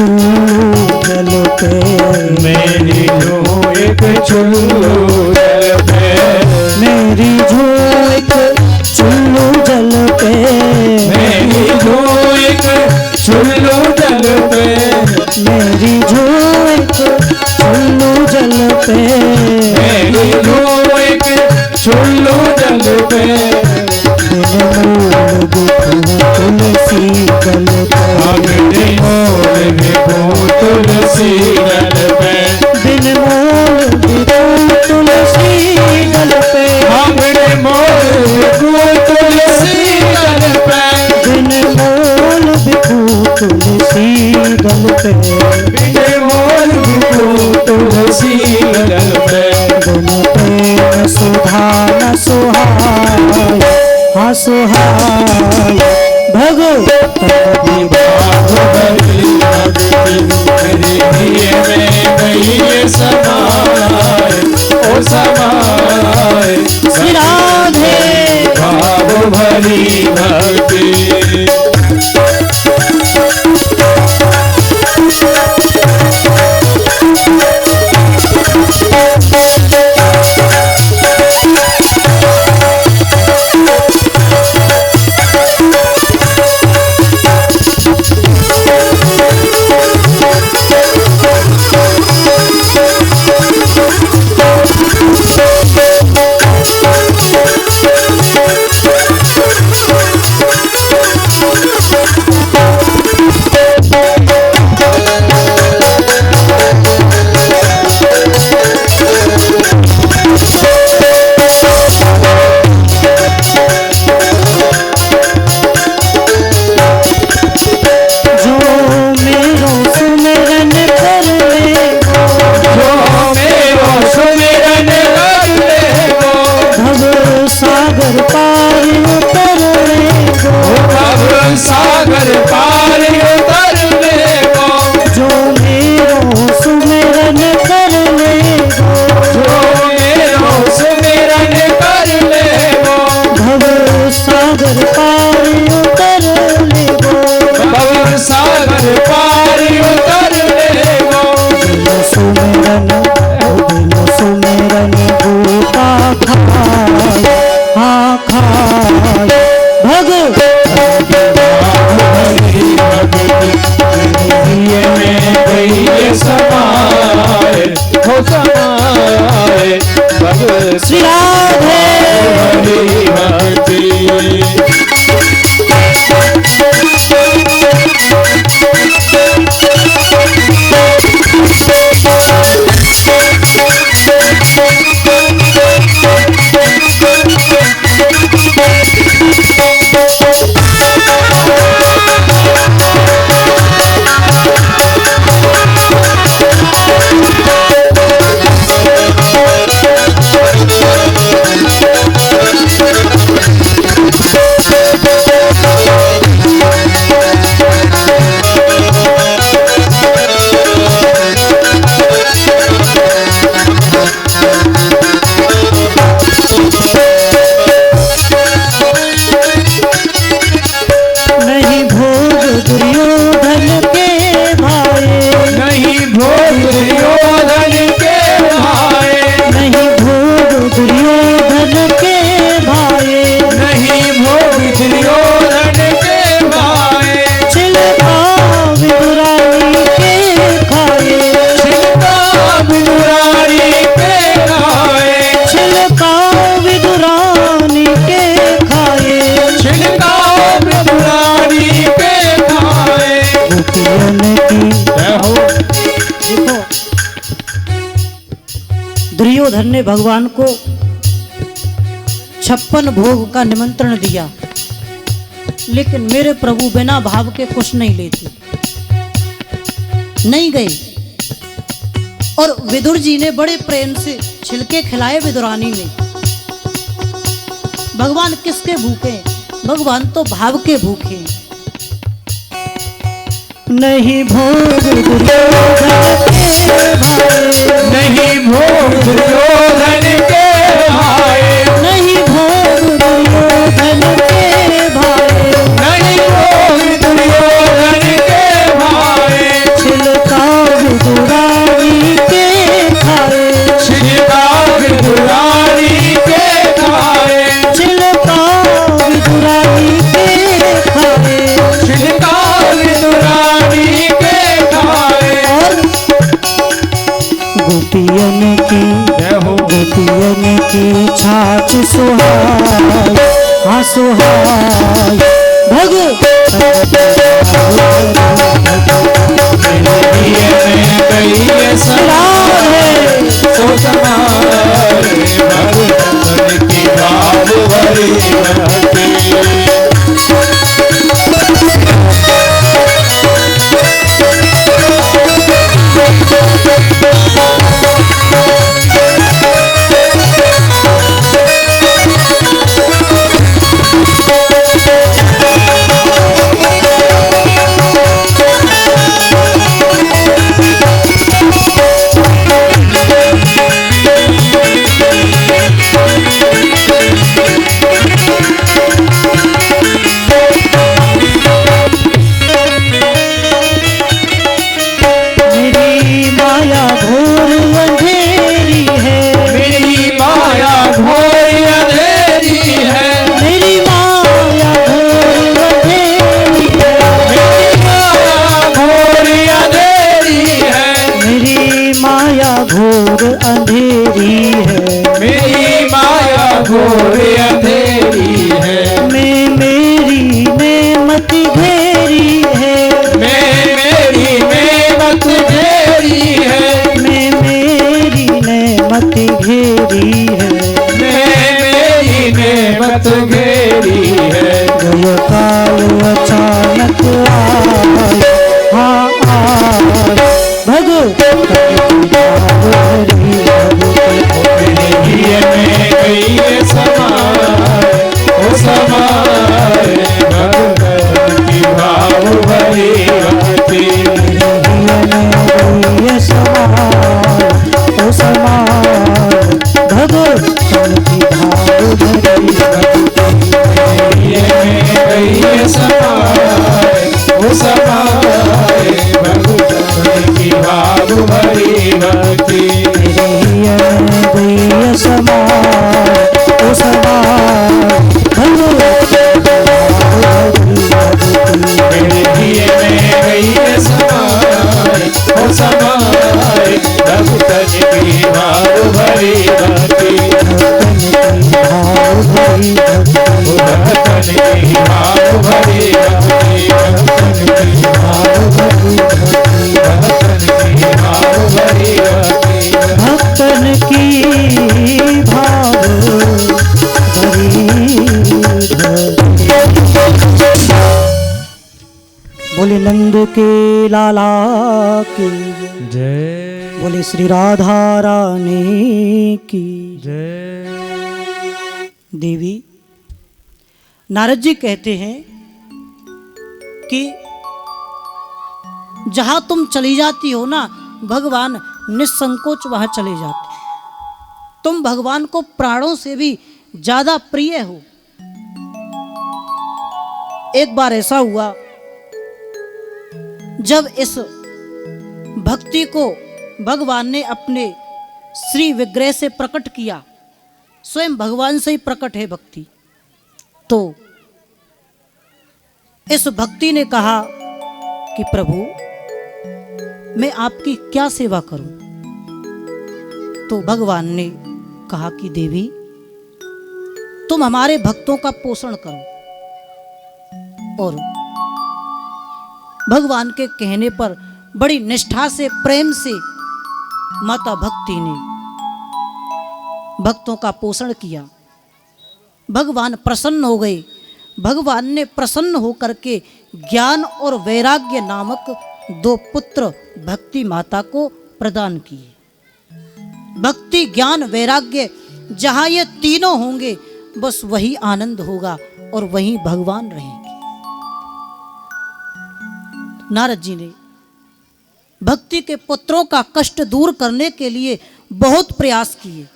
चुल्लू जल पे, मेरी जो एक चुल्लू जल पे, मेरी जो एक चुल्लू जल पे, मेरी जो एक चुल्लू जल पे, मेरी जो एक चुल्लू जल पे, मेरी जो एक चुल्लू जल पे, बिन मूल बिखू तुलसी दल पे, बिन मूल बिखू तुलसी दल पे, बिन मूल बिखू तुलसी दल पे, बिन मूल बिखू तुलसी दल पे, बिन मूल बिखू तुलसी दल पे, बिन मूल बिखू तुलसी दल पे, बिन प्रेम सुधा न सुहाय, हाँ सुहाय भगवत विभाग भरी भक्ति मेरे दिए में गई समाए, ओ समाए, श्री राधे भाव भरी भक्ति। सागर पार उतर ले गो, जो मेरो सुमिरन कर ले गो, जो मेरो सुमिरन कर ले गो, भव सागर पार उतर ले गो, भव सागर पार उतर ले गो, बिन सुमिरन भूता खाय, हाँ खाय भगवत में गई समाए, हो समाए, भगवत श्री राधे हरि भक्ति। दुर्योधन ने भगवान को 56 भोग का निमंत्रण दिया, लेकिन मेरे प्रभु बिना भाव के कुछ नहीं लेते, नहीं गए। और विदुर जी ने बड़े प्रेम से छिलके खिलाए विदुरानी ने। भगवान किसके भूखे हैं? भगवान तो भाव के भूखे हैं। नहीं भोग दुर्योधन के भाए, नहीं भोग दुर्योधन के भाए, नहीं भोग दुर्योधन के भाए, नहीं भोग दुर्योधन के भाए, छिल सुहाय हाँ सुहाय भग दिए में गई समाए सो समाए भगतन की भाव भरी रहती घोर अंधेरी है मेरी माया घोर अंधेरी है मैं मेरी नेमत घेरी है मैं मेरी नेमत घेरी है मैं मेरी नेमत घेरी है मैं मेरी नेमत घेरी है गयो काल अचानक आए हाँ आए भगो दिए में गई समाए ओ समाए भगतन की भाव भरी रहती ओ समाय भगो की भाव भरी दिए में गई समाए ओ समाए भगतन की भाव भरी रहती मेरे दिए में गई समाए ओ समाए भगतन की भाव भरी रहती भगतन की भाव भरी रहती भगतन की भाव भरी रहती भक्तन की भाव बोले नंद के लाला की जय बोले श्री राधा रानी की जय देवी नारद जी कहते हैं कि जहां तुम चली जाती हो ना भगवान निसंकोच वहां चले जाते। तुम भगवान को प्राणों से भी ज्यादा प्रिय हो। एक बार ऐसा हुआ जब इस भक्ति को भगवान ने अपने श्री विग्रह से प्रकट किया, स्वयं भगवान से ही प्रकट है भक्ति, तो इस भक्ति ने कहा कि प्रभु मैं आपकी क्या सेवा करूं। तो भगवान ने कहा कि देवी तुम हमारे भक्तों का पोषण करो। और भगवान के कहने पर बड़ी निष्ठा से प्रेम से माता भक्ति ने भक्तों का पोषण किया। भगवान प्रसन्न हो गए। भगवान ने प्रसन्न होकर के ज्ञान और वैराग्य नामक 2 पुत्र भक्ति माता को प्रदान किए। भक्ति ज्ञान वैराग्य जहां ये तीनों होंगे बस वही आनंद होगा और वही भगवान रहेंगे। नारद जी ने भक्ति के पुत्रों का कष्ट दूर करने के लिए बहुत प्रयास किए,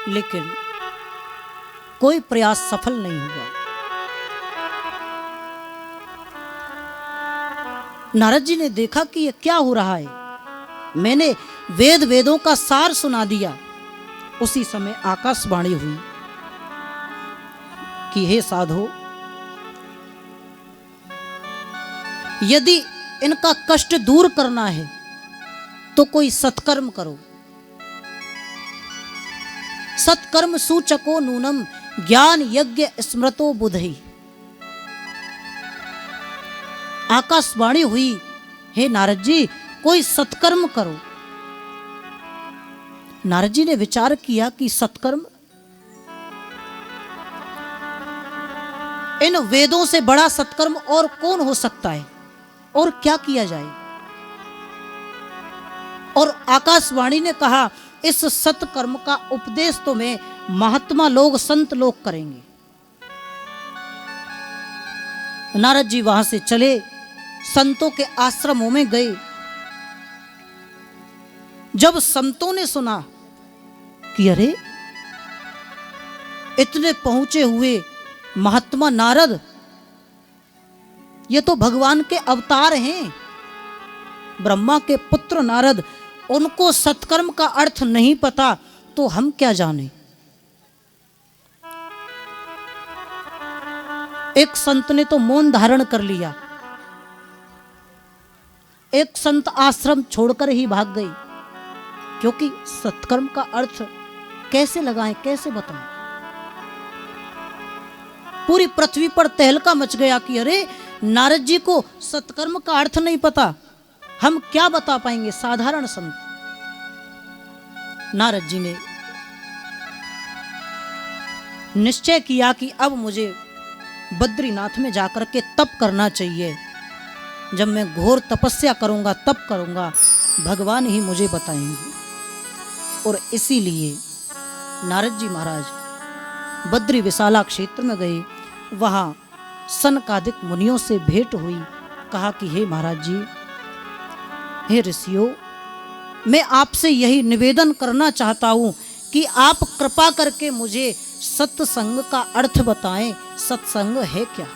लेकिन कोई प्रयास सफल नहीं हुआ। नारद जी ने देखा कि ये क्या हो रहा है। मैंने वेदों का सार सुना दिया। उसी समय आकाशवाणी हुई कि हे साधो, यदि इनका कष्ट दूर करना है तो कोई सत्कर्म करो। सत्कर्म सूचको नूनम ज्ञान यज्ञ स्मृतो बुधई। आकाशवाणी हुई, हे नारद जी कोई सत्कर्म करो। नारद जी ने विचार किया कि सत्कर्म, इन वेदों से बड़ा सत्कर्म और कौन हो सकता है, और क्या किया जाए। और आकाशवाणी ने कहा, इस सत्कर्म का उपदेश तो में महात्मा लोग संत लोग करेंगे। नारद जी वहां से चले, संतों के आश्रमों में गए। जब संतों ने सुना कि अरे इतने पहुंचे हुए महात्मा नारद, ये तो भगवान के अवतार हैं, ब्रह्मा के पुत्र नारद, उनको सत्कर्म का अर्थ नहीं पता तो हम क्या जाने। एक संत ने तो मौन धारण कर लिया, एक संत आश्रम छोड़कर ही भाग गई, क्योंकि सत्कर्म का अर्थ कैसे लगाएं, कैसे बताएं। पूरी पृथ्वी पर तहलका मच गया कि अरे नारद जी को सत्कर्म का अर्थ नहीं पता, हम क्या बता पाएंगे साधारण संत। नारद जी ने निश्चय किया कि अब मुझे बद्रीनाथ में जाकर के तप करना चाहिए। जब मैं घोर तपस्या करूंगा, तप करूंगा, भगवान ही मुझे बताएंगे। और इसीलिए नारद जी महाराज बद्री विशाला क्षेत्र में गए। वहां सनकादिक मुनियों से भेंट हुई। कहा कि हे महाराज जी, हे ऋषियों, मैं आपसे यही निवेदन करना चाहता हूं कि आप कृपा करके मुझे सत्संग का अर्थ बताएं। सत्संग है क्या?